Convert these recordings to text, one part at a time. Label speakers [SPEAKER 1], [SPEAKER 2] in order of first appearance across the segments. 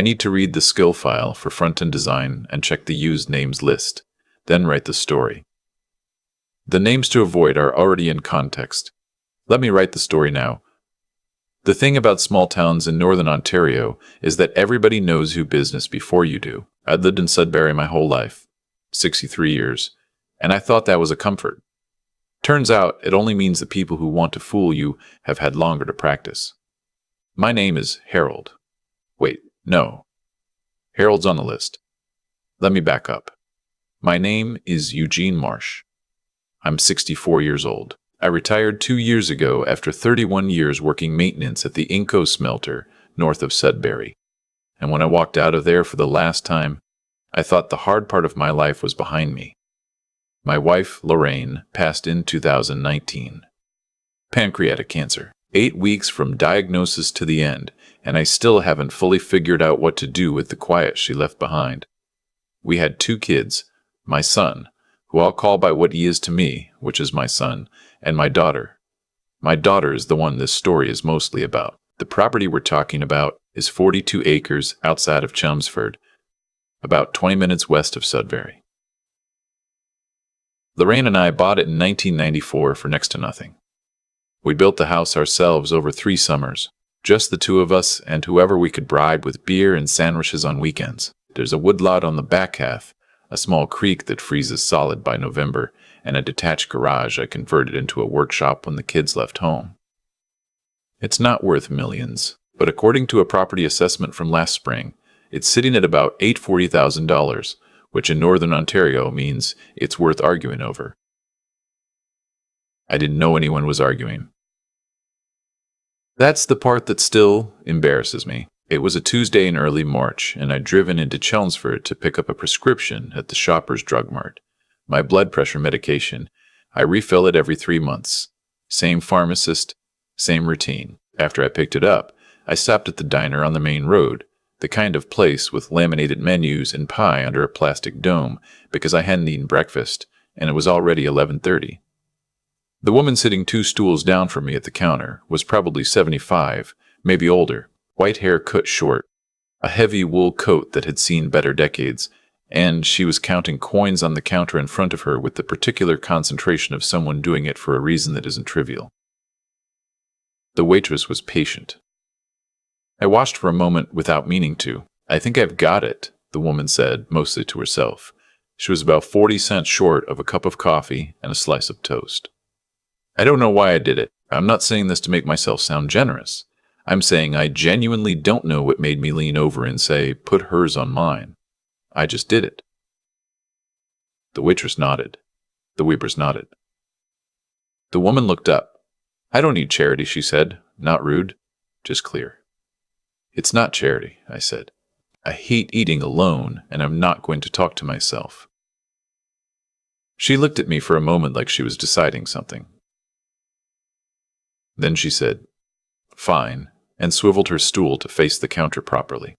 [SPEAKER 1] I need to read the skill file for front-end design and check the used names list, then write the story. The names to avoid are already in context. Let me write the story now. The thing about small towns in northern Ontario is that everybody knows your business before you do. I'd lived in Sudbury my whole life, 63 years, and I thought that was a comfort. Turns out it only means that people who want to fool you have had longer to practice. My name is Harold. Wait, no. Harold's on the list. Let me back up. My name is Eugene Marsh. I'm 64 years old. I retired 2 years ago after 31 years working maintenance at the Inco smelter north of Sudbury. And when I walked out of there for the last time, I thought the hard part of my life was behind me. My wife, Lorraine, passed in 2019. Pancreatic cancer. 8 weeks from diagnosis to the end, and I still haven't fully figured out what to do with the quiet she left behind. We had 2 kids, my son, who I'll call by what he is to me, which is my son, and my daughter. My daughter is the one this story is mostly about. The property we're talking about is 42 acres outside of Chelmsford, about 20 minutes west of Sudbury. Lorraine and I bought it in 1994 for next to nothing. We built the house ourselves over 3 summers, just the 2 of us and whoever we could bribe with beer and sandwiches on weekends. There's a woodlot on the back half, a small creek that freezes solid by November, and a detached garage I converted into a workshop when the kids left home. It's not worth millions, but according to a property assessment from last spring, it's sitting at about $840,000, which in Northern Ontario means it's worth arguing over. I didn't know anyone was arguing. That's the part that still embarrasses me. It was a Tuesday in early March, and I'd driven into Chelmsford to pick up a prescription at the Shoppers Drug Mart. My blood pressure medication. I refill it every 3 months. Same pharmacist, same routine. After I picked it up, I stopped at the diner on the main road, the kind of place with laminated menus and pie under a plastic dome, because I hadn't eaten breakfast, and it was already 11:30. The woman sitting 2 stools down from me at the counter was probably 75, maybe older, white hair cut short, a heavy wool coat that had seen better decades, and she was counting coins on the counter in front of her with the particular concentration of someone doing it for a reason that isn't trivial. The waitress was patient. I watched for a moment without meaning to. "I think I've got it," the woman said, mostly to herself. She was about 40 cents short of a cup of coffee and a slice of toast. I don't know why I did it. I'm not saying this to make myself sound generous. I'm saying I genuinely don't know what made me lean over and say, "Put hers on mine." I just did it. The waitress nodded. The weepers nodded. The woman looked up. "I don't need charity," she said, not rude, just clear. "It's not charity," I said. "I hate eating alone, and I'm not going to talk to myself." She looked at me for a moment like she was deciding something. Then she said, "Fine," and swiveled her stool to face the counter properly.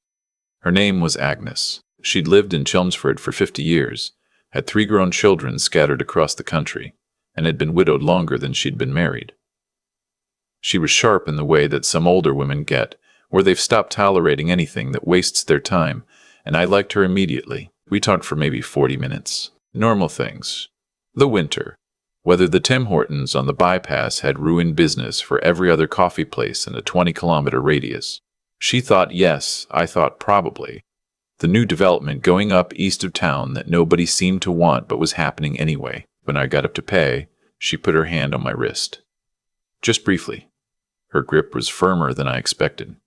[SPEAKER 1] Her name was Agnes. She'd lived in Chelmsford for 50 years, had 3 grown children scattered across the country, and had been widowed longer than she'd been married. She was sharp in the way that some older women get, where they've stopped tolerating anything that wastes their time, and I liked her immediately. We talked for maybe 40 minutes. Normal things. The winter. Whether the Tim Hortons on the bypass had ruined business for every other coffee place in a 20-kilometer radius. She thought yes, I thought probably. The new development going up east of town that nobody seemed to want but was happening anyway. When I got up to pay, she put her hand on my wrist. Just briefly. Her grip was firmer than I expected.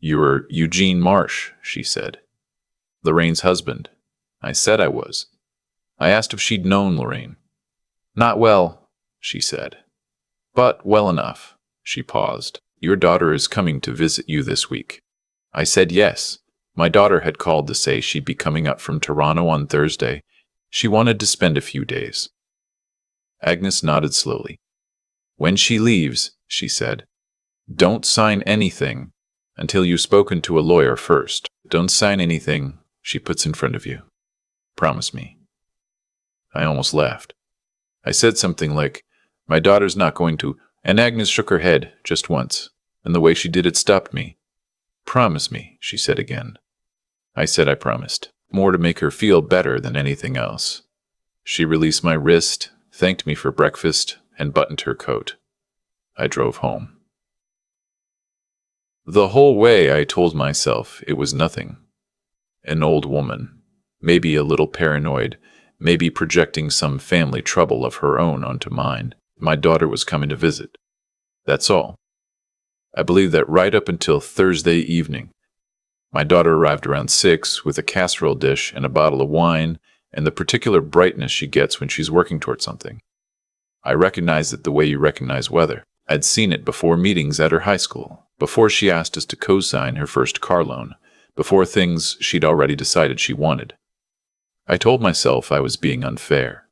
[SPEAKER 1] "You're Eugene Marsh," she said. "Lorraine's husband." I said I was. I asked if she'd known Lorraine. "Not well," she said. "But well enough." She paused. "Your daughter is coming to visit you this week." I said yes. My daughter had called to say she'd be coming up from Toronto on Thursday. She wanted to spend a few days. Agnes nodded slowly. "When she leaves," she said, "don't sign anything until you've spoken to a lawyer first. Don't sign anything she puts in front of you. Promise me." I almost laughed. I said something like, "My daughter's not going to," and Agnes shook her head just once, and the way she did it stopped me. "Promise me," she said again. I said I promised, more to make her feel better than anything else. She released my wrist, thanked me for breakfast, and buttoned her coat. I drove home. The whole way I told myself it was nothing. An old woman, maybe a little paranoid, maybe projecting some family trouble of her own onto mine. My daughter was coming to visit. That's all. I believed that right up until Thursday evening. My daughter arrived around 6 with a casserole dish and a bottle of wine and the particular brightness she gets when she's working toward something. I recognized it the way you recognize weather. I'd seen it before meetings at her high school, before she asked us to co-sign her first car loan, before things she'd already decided she wanted. I told myself I was being unfair.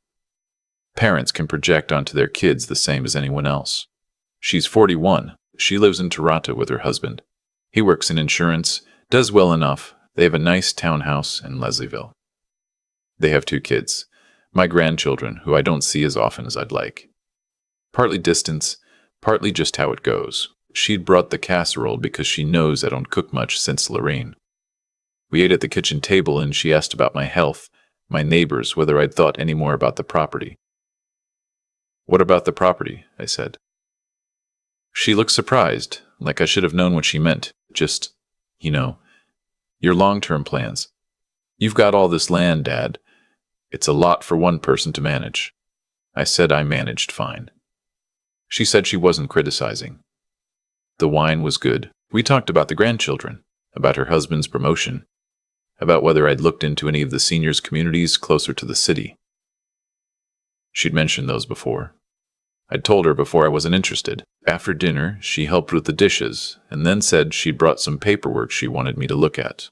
[SPEAKER 1] Parents can project onto their kids the same as anyone else. She's 41. She lives in Toronto with her husband. He works in insurance, does well enough. They have a nice townhouse in Leslieville. They have 2 kids, my grandchildren, who I don't see as often as I'd like. Partly distance, partly just how it goes. She'd brought the casserole because she knows I don't cook much since Lorraine. We ate at the kitchen table and she asked about my health, my neighbors, whether I'd thought any more about the property. What about the property? I said. She looked surprised, like I should have known what she meant. Just, your long-term plans. You've got all this land, Dad. It's a lot for one person to manage. I said I managed fine. She said she wasn't criticizing. The wine was good. We talked about the grandchildren, about her husband's promotion, about whether I'd looked into any of the seniors' communities closer to the city. She'd mentioned those before. I'd told her before I wasn't interested. After dinner, she helped with the dishes, and then said she'd brought some paperwork she wanted me to look at.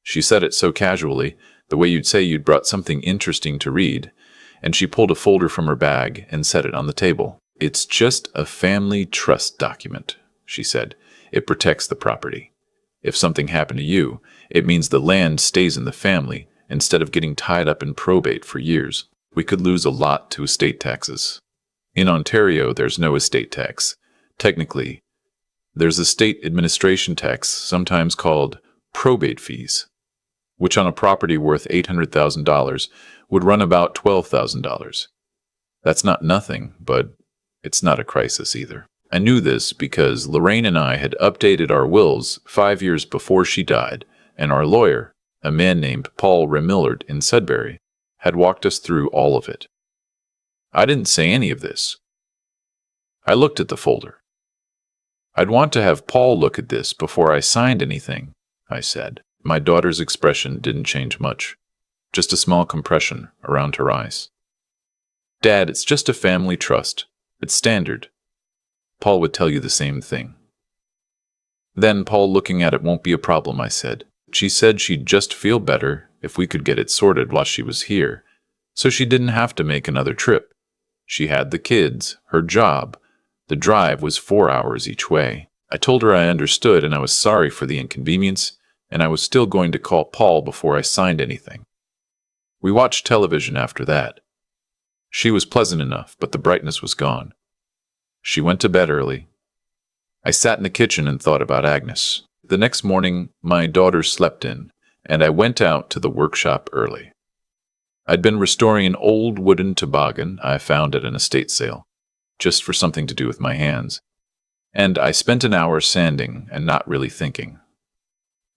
[SPEAKER 1] She said it so casually, the way you'd say you'd brought something interesting to read, and she pulled a folder from her bag and set it on the table. It's just a family trust document, she said. It protects the property. If something happened to you, it means the land stays in the family instead of getting tied up in probate for years. We could lose a lot to estate taxes. In Ontario, there's no estate tax. Technically, there's a state administration tax, sometimes called probate fees, which on a property worth $800,000 would run about $12,000. That's not nothing, but it's not a crisis either. I knew this because Lorraine and I had updated our wills 5 years before she died, and our lawyer, a man named Paul Remillard in Sudbury, had walked us through all of it. I didn't say any of this. I looked at the folder. I'd want to have Paul look at this before I signed anything, I said. My daughter's expression didn't change much, just a small compression around her eyes. Dad, it's just a family trust. It's standard. Paul would tell you the same thing. Then Paul looking at it won't be a problem, I said. She said she'd just feel better if we could get it sorted while she was here, so she didn't have to make another trip. She had the kids, her job. The drive was 4 hours each way. I told her I understood and I was sorry for the inconvenience, and I was still going to call Paul before I signed anything. We watched television after that. She was pleasant enough, but the brightness was gone. She went to bed early. I sat in the kitchen and thought about Agnes. The next morning, my daughter slept in, and I went out to the workshop early. I'd been restoring an old wooden toboggan I found at an estate sale, just for something to do with my hands, and I spent an hour sanding and not really thinking.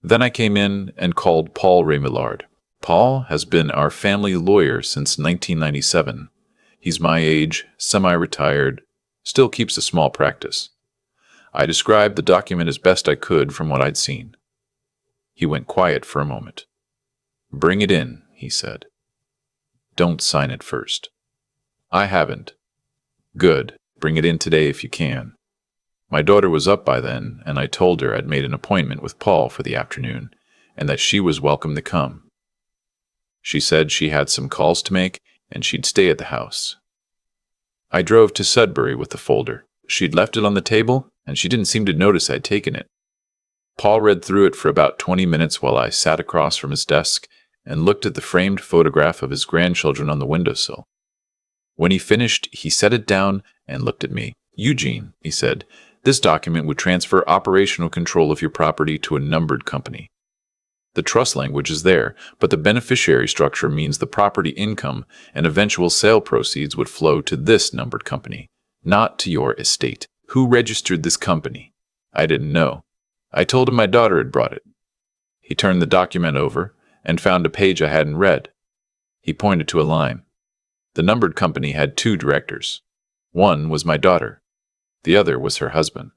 [SPEAKER 1] Then I came in and called Paul Remillard. Paul has been our family lawyer since 1997. He's my age, semi-retired, still keeps a small practice. I described the document as best I could from what I'd seen. He went quiet for a moment. "Bring it in," he said. "Don't sign it first." "I haven't." "Good. Bring it in today if you can." My daughter was up by then, and I told her I'd made an appointment with Paul for the afternoon, and that she was welcome to come. She said she had some calls to make, and she'd stay at the house. I drove to Sudbury with the folder. She'd left it on the table, and she didn't seem to notice I'd taken it. Paul read through it for about 20 minutes while I sat across from his desk and looked at the framed photograph of his grandchildren on the windowsill. When he finished, he set it down and looked at me. "Eugene," he said, "this document would transfer operational control of your property to a numbered company. The trust language is there, but the beneficiary structure means the property income and eventual sale proceeds would flow to this numbered company, not to your estate. Who registered this company? I didn't know. I told him my daughter had brought it. He turned the document over and found a page I hadn't read. He pointed to a line. The numbered company had 2 directors. One was my daughter. The other was her husband.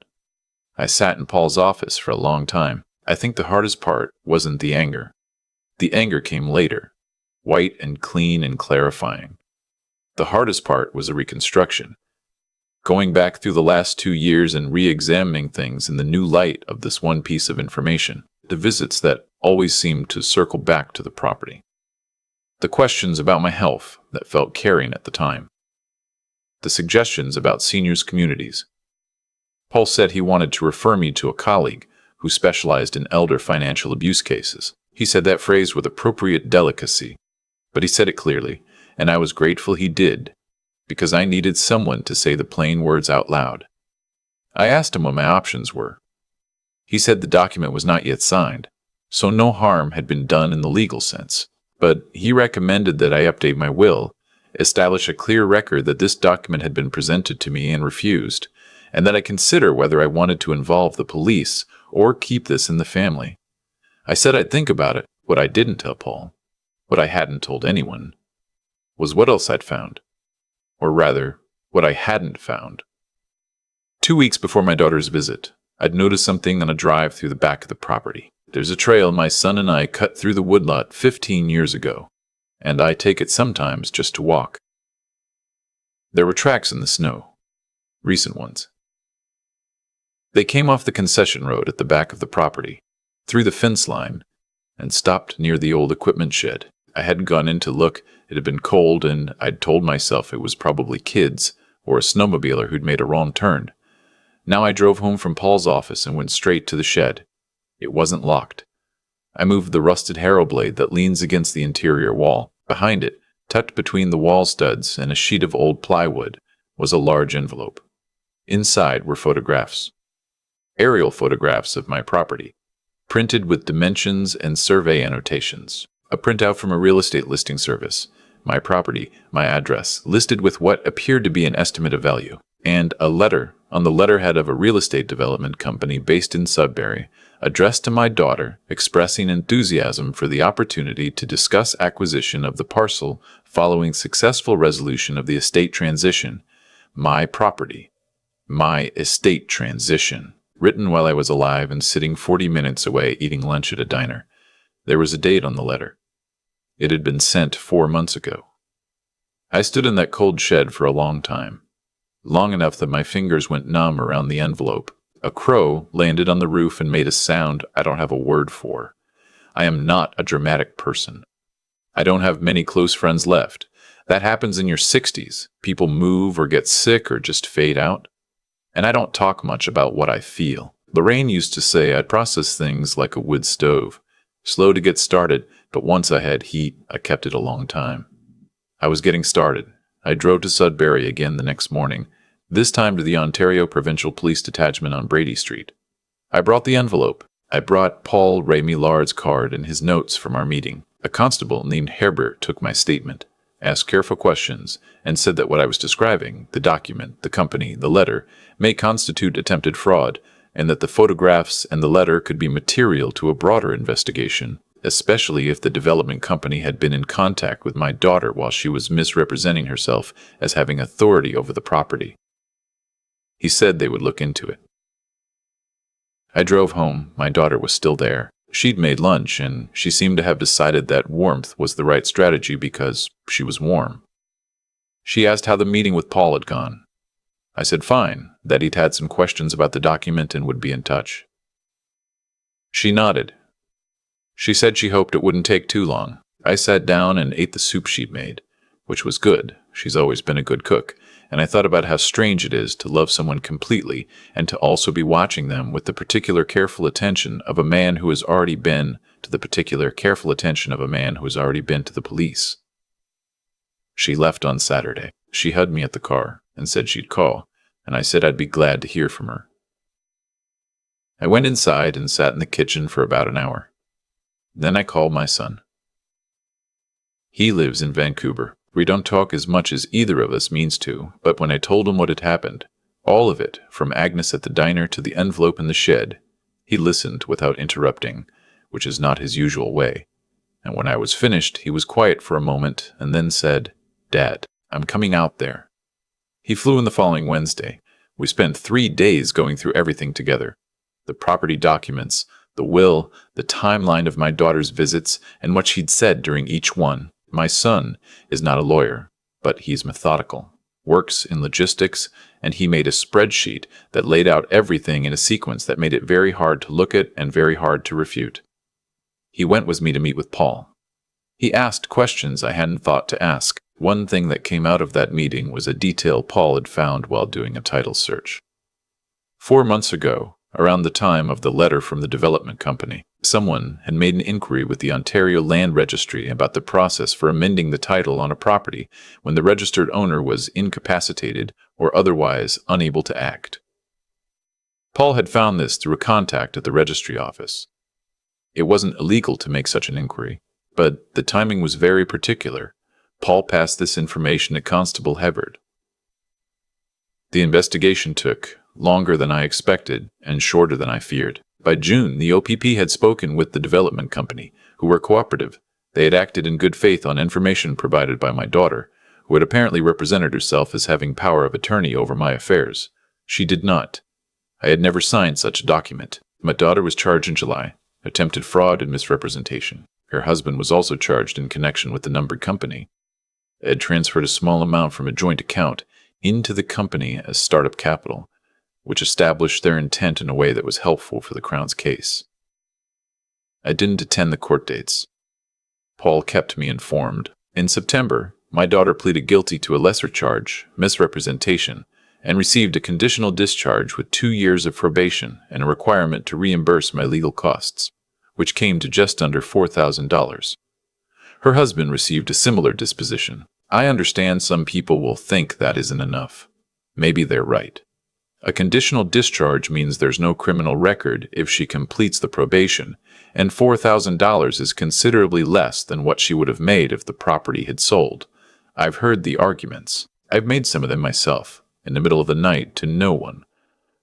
[SPEAKER 1] I sat in Paul's office for a long time. I think the hardest part wasn't the anger. The anger came later, white and clean and clarifying. The hardest part was the reconstruction. Going back through the last 2 years and re-examining things in the new light of this one piece of information. The visits that always seemed to circle back to the property. The questions about my health that felt caring at the time. The suggestions about seniors' communities. Paul said he wanted to refer me to a colleague who specialized in elder financial abuse cases. He said that phrase with appropriate delicacy, but he said it clearly, and I was grateful he did, because I needed someone to say the plain words out loud. I asked him what my options were. He said the document was not yet signed, so no harm had been done in the legal sense, but he recommended that I update my will, establish a clear record that this document had been presented to me and refused, and that I consider whether I wanted to involve the police or keep this in the family. I said I'd think about it. What I didn't tell Paul, what I hadn't told anyone, was what else I'd found. Or rather, what I hadn't found. 2 weeks before my daughter's visit, I'd noticed something on a drive through the back of the property. There's a trail my son and I cut through the woodlot 15 years ago, and I take it sometimes just to walk. There were tracks in the snow, recent ones. They came off the concession road at the back of the property, through the fence line, and stopped near the old equipment shed. I hadn't gone in to look. It had been cold, and I'd told myself it was probably kids or a snowmobiler who'd made a wrong turn. Now I drove home from Paul's office and went straight to the shed. It wasn't locked. I moved the rusted harrow blade that leans against the interior wall. Behind it, tucked between the wall studs and a sheet of old plywood, was a large envelope. Inside were photographs. Aerial photographs of my property, printed with dimensions and survey annotations. A printout from a real estate listing service, my property, my address, listed with what appeared to be an estimate of value, and a letter on the letterhead of a real estate development company based in Sudbury, addressed to my daughter, expressing enthusiasm for the opportunity to discuss acquisition of the parcel following successful resolution of the estate transition. My property, my estate transition. Written while I was alive and sitting 40 minutes away eating lunch at a diner. There was a date on the letter. It had been sent 4 months ago. I stood in that cold shed for a long time, long enough that my fingers went numb around the envelope. A crow landed on the roof and made a sound I don't have a word for. I am not a dramatic person. I don't have many close friends left. That happens in your 60s. People move or get sick or just fade out. And I don't talk much about what I feel. Lorraine used to say I'd process things like a wood stove, slow to get started, but once I had heat, I kept it a long time. I was getting started. I drove to Sudbury again the next morning, this time to the Ontario Provincial Police Detachment on Brady Street. I brought the envelope. I brought Paul Ray Millard's card and his notes from our meeting. A constable named Herbert took my statement, asked careful questions, and said that what I was describing, the document, the company, the letter, may constitute attempted fraud, and that the photographs and the letter could be material to a broader investigation, especially if the development company had been in contact with my daughter while she was misrepresenting herself as having authority over the property. He said they would look into it. I drove home. My daughter was still there. She'd made lunch, and she seemed to have decided that warmth was the right strategy because she was warm. She asked how the meeting with Paul had gone. I said fine, that he'd had some questions about the document and would be in touch. She nodded. She said she hoped it wouldn't take too long. I sat down and ate the soup she'd made, which was good. She's always been a good cook, and I thought about how strange it is to love someone completely and to also be watching them with the particular careful attention of a man who has already been to the particular careful attention of a man who has already been to the police. She left on Saturday. She hugged me at the car and said she'd call, and I said I'd be glad to hear from her. I went inside and sat in the kitchen for about an hour. Then I called my son. He lives in Vancouver. We don't talk as much as either of us means to, but when I told him what had happened, all of it, from Agnes at the diner to the envelope in the shed, he listened without interrupting, which is not his usual way. And when I was finished, he was quiet for a moment and then said, "Dad, I'm coming out there." He flew in the following Wednesday. We spent 3 days going through everything together. The property documents, the will, the timeline of my daughter's visits, and what she'd said during each one. My son is not a lawyer, but he's methodical, works in logistics, and he made a spreadsheet that laid out everything in a sequence that made it very hard to look at and very hard to refute. He went with me to meet with Paul. He asked questions I hadn't thought to ask. One thing that came out of that meeting was a detail Paul had found while doing a title search. 4 months ago, around the time of the letter from the development company, someone had made an inquiry with the Ontario Land Registry about the process for amending the title on a property when the registered owner was incapacitated or otherwise unable to act. Paul had found this through a contact at the registry office. It wasn't illegal to make such an inquiry, but the timing was very particular. Paul passed this information to Constable Hebard. The investigation took longer than I expected and shorter than I feared. By June, the OPP had spoken with the development company, who were cooperative. They had acted in good faith on information provided by my daughter, who had apparently represented herself as having power of attorney over my affairs. She did not. I had never signed such a document. My daughter was charged in July, attempted fraud and misrepresentation. Her husband was also charged in connection with the numbered company. They had transferred a small amount from a joint account into the company as startup capital, which established their intent in a way that was helpful for the Crown's case. I didn't attend the court dates. Paul kept me informed. In September, my daughter pleaded guilty to a lesser charge, misrepresentation, and received a conditional discharge with 2 years of probation and a requirement to reimburse my legal costs, which came to just under $4,000. Her husband received a similar disposition. I understand some people will think that isn't enough. Maybe they're right. A conditional discharge means there's no criminal record if she completes the probation, and $4,000 is considerably less than what she would have made if the property had sold. I've heard the arguments. I've made some of them myself, in the middle of the night to no one.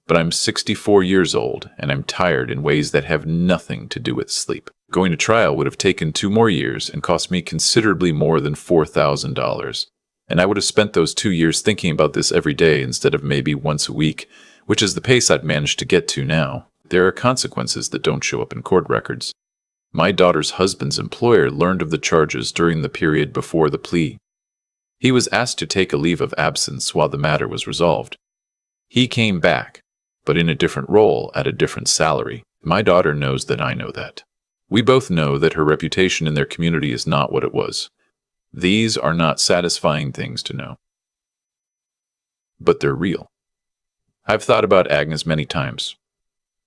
[SPEAKER 1] But I'm 64 years old, and I'm tired in ways that have nothing to do with sleep. Going to trial would have taken 2 more years and cost me considerably more than $4,000. And I would have spent those 2 years thinking about this every day instead of maybe once a week, which is the pace I've managed to get to now. There are consequences that don't show up in court records. My daughter's husband's employer learned of the charges during the period before the plea. He was asked to take a leave of absence while the matter was resolved. He came back, but in a different role at a different salary. My daughter knows that I know that. We both know that her reputation in their community is not what it was. These are not satisfying things to know. But they're real. I've thought about Agnes many times.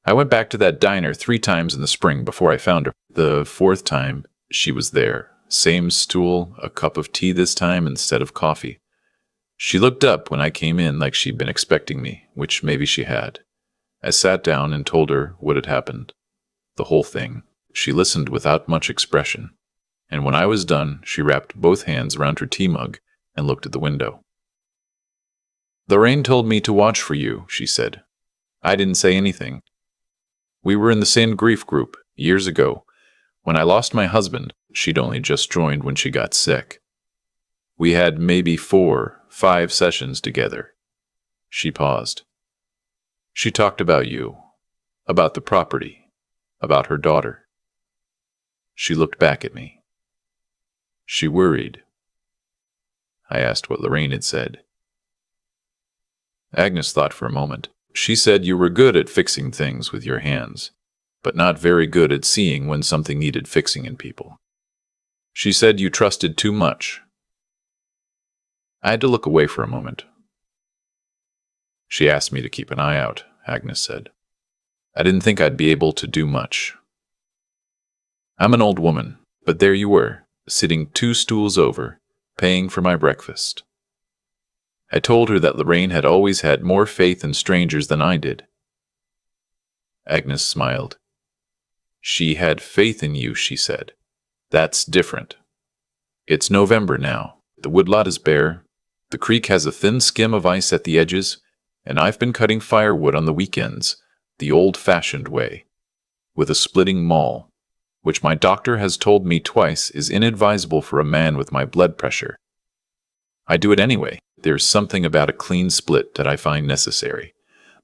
[SPEAKER 1] I went back to that diner 3 times in the spring before I found her. The 4th time, she was there. Same stool, a cup of tea this time instead of coffee. She looked up when I came in like she'd been expecting me, which maybe she had. I sat down and told her what had happened. The whole thing. She listened without much expression. And when I was done, she wrapped both hands around her tea mug and looked at the window. "Lorraine told me to watch for you," she said. I didn't say anything. We were in the same grief group years ago. When I lost my husband, she'd only just joined when she got sick. We had maybe 4, 5 sessions together. She paused. She talked about you, about the property, about her daughter. She looked back at me. She worried. I asked what Lorraine had said. Agnes thought for a moment. She said you were good at fixing things with your hands, but not very good at seeing when something needed fixing in people. She said you trusted too much. I had to look away for a moment. She asked me to keep an eye out, Agnes said. I didn't think I'd be able to do much. I'm an old woman, but there you were, sitting 2 stools over, paying for my breakfast. I told her that Lorraine had always had more faith in strangers than I did. Agnes smiled. She had faith in you, she said. That's different. It's November now. The woodlot is bare. The creek has a thin skim of ice at the edges, and I've been cutting firewood on the weekends, the old-fashioned way, with a splitting maul, which my doctor has told me twice is inadvisable for a man with my blood pressure. I do it anyway. There's something about a clean split that I find necessary.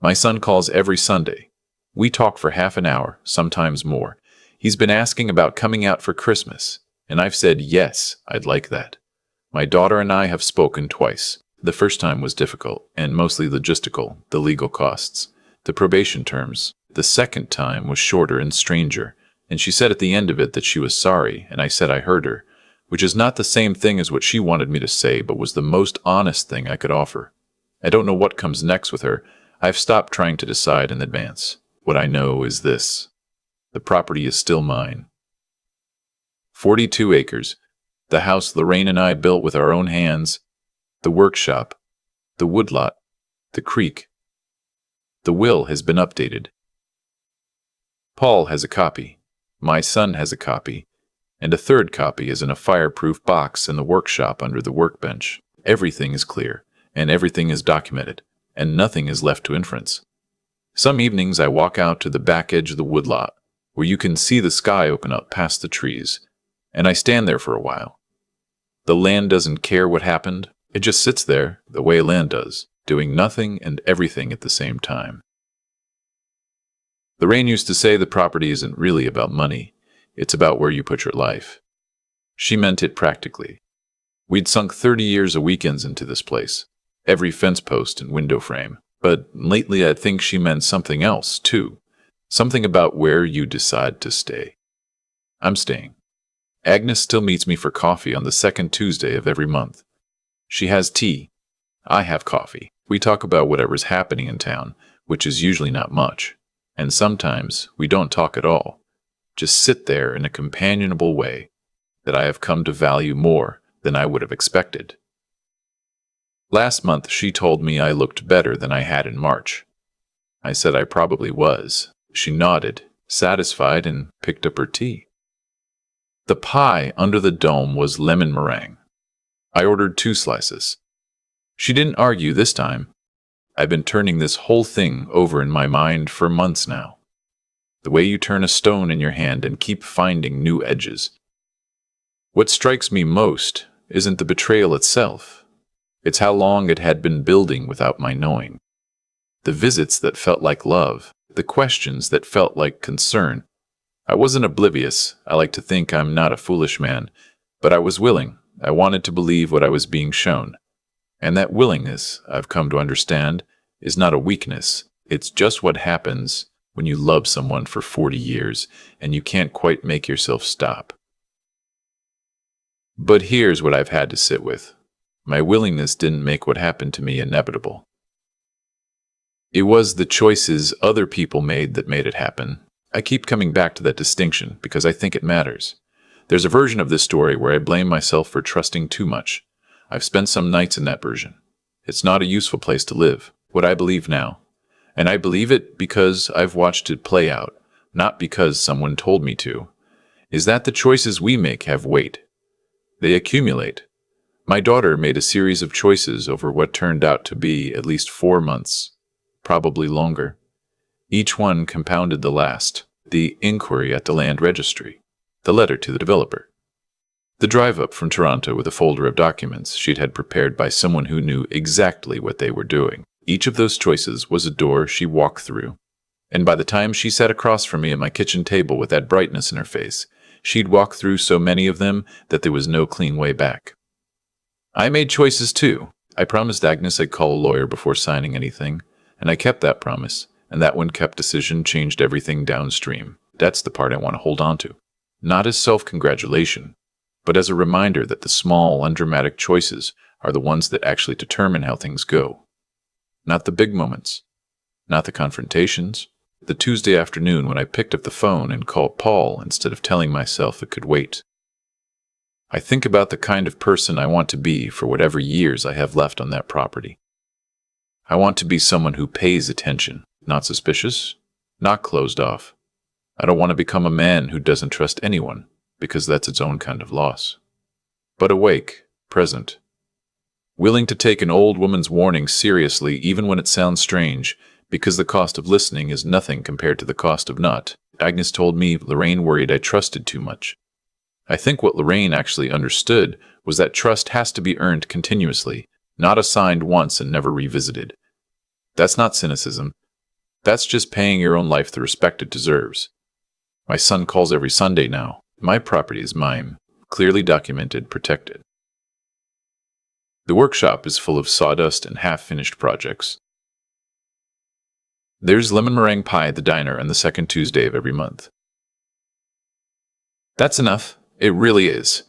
[SPEAKER 1] My son calls every Sunday. We talk for half an hour, sometimes more. He's been asking about coming out for Christmas, and I've said yes, I'd like that. My daughter and I have spoken twice. The first time was difficult, and mostly logistical, the legal costs, the probation terms. The second time was shorter and stranger, and she said at the end of it that she was sorry, and I said I heard her, which is not the same thing as what she wanted me to say, but was the most honest thing I could offer. I don't know what comes next with her. I've stopped trying to decide in advance. What I know is this. The property is still mine. 42 acres. The house Lorraine and I built with our own hands. The workshop. The woodlot. The creek. The will has been updated. Paul has a copy. My son has a copy. And a third copy is in a fireproof box in the workshop under the workbench. Everything is clear, and everything is documented, and nothing is left to inference. Some evenings I walk out to the back edge of the woodlot, where you can see the sky open up past the trees, and I stand there for a while. The land doesn't care what happened. It just sits there, the way land does, doing nothing and everything at the same time. Lorraine used to say the property isn't really about money. It's about where you put your life. She meant it practically. We'd sunk 30 years of weekends into this place, every fence post and window frame. But lately I think she meant something else, too. Something about where you decide to stay. I'm staying. Agnes still meets me for coffee on the second Tuesday of every month. She has tea. I have coffee. We talk about whatever's happening in town, which is usually not much. And sometimes we don't talk at all. Just sit there in a companionable way that I have come to value more than I would have expected. Last month she told me I looked better than I had in March. I said I probably was. She nodded, satisfied, and picked up her tea. The pie under the dome was lemon meringue. I ordered 2 slices. She didn't argue this time. I've been turning this whole thing over in my mind for months now. The way you turn a stone in your hand and keep finding new edges. What strikes me most isn't the betrayal itself. It's how long it had been building without my knowing. The visits that felt like love, the questions that felt like concern. I wasn't oblivious. I like to think I'm not a foolish man, but I was willing. I wanted to believe what I was being shown. And that willingness, I've come to understand, is not a weakness. It's just what happens when you love someone for 40 years and you can't quite make yourself stop. But here's what I've had to sit with. My willingness didn't make what happened to me inevitable. It was the choices other people made that made it happen. I keep coming back to that distinction because I think it matters. There's a version of this story where I blame myself for trusting too much. I've spent some nights in that version. It's not a useful place to live, what I believe now. And I believe it because I've watched it play out, not because someone told me to. Is that the choices we make have weight? They accumulate. My daughter made a series of choices over what turned out to be at least 4 months, probably longer. Each one compounded the last, the inquiry at the land registry, the letter to the developer, the drive up from Toronto with a folder of documents she'd had prepared by someone who knew exactly what they were doing. Each of those choices was a door she walked through, and by the time she sat across from me at my kitchen table with that brightness in her face, she'd walked through so many of them that there was no clean way back. I made choices too. I promised Agnes I'd call a lawyer before signing anything, and I kept that promise, and that one-kept decision changed everything downstream. That's the part I want to hold on to. Not as self-congratulation, but as a reminder that the small, undramatic choices are the ones that actually determine how things go. Not the big moments, not the confrontations. The Tuesday afternoon when I picked up the phone and called Paul instead of telling myself it could wait. I think about the kind of person I want to be for whatever years I have left on that property. I want to be someone who pays attention, not suspicious, not closed off, I don't want to become a man who doesn't trust anyone, because that's its own kind of loss. But awake, present, willing to take an old woman's warning seriously even when it sounds strange, because the cost of listening is nothing compared to the cost of not. Agnes told me Lorraine worried I trusted too much. I think what Lorraine actually understood was that trust has to be earned continuously, not assigned once and never revisited. That's not cynicism. That's just paying your own life the respect it deserves. My son calls every Sunday now. My property is mine, clearly documented, protected. The workshop is full of sawdust and half-finished projects. There's lemon meringue pie at the diner on the second Tuesday of every month. That's enough. It really is.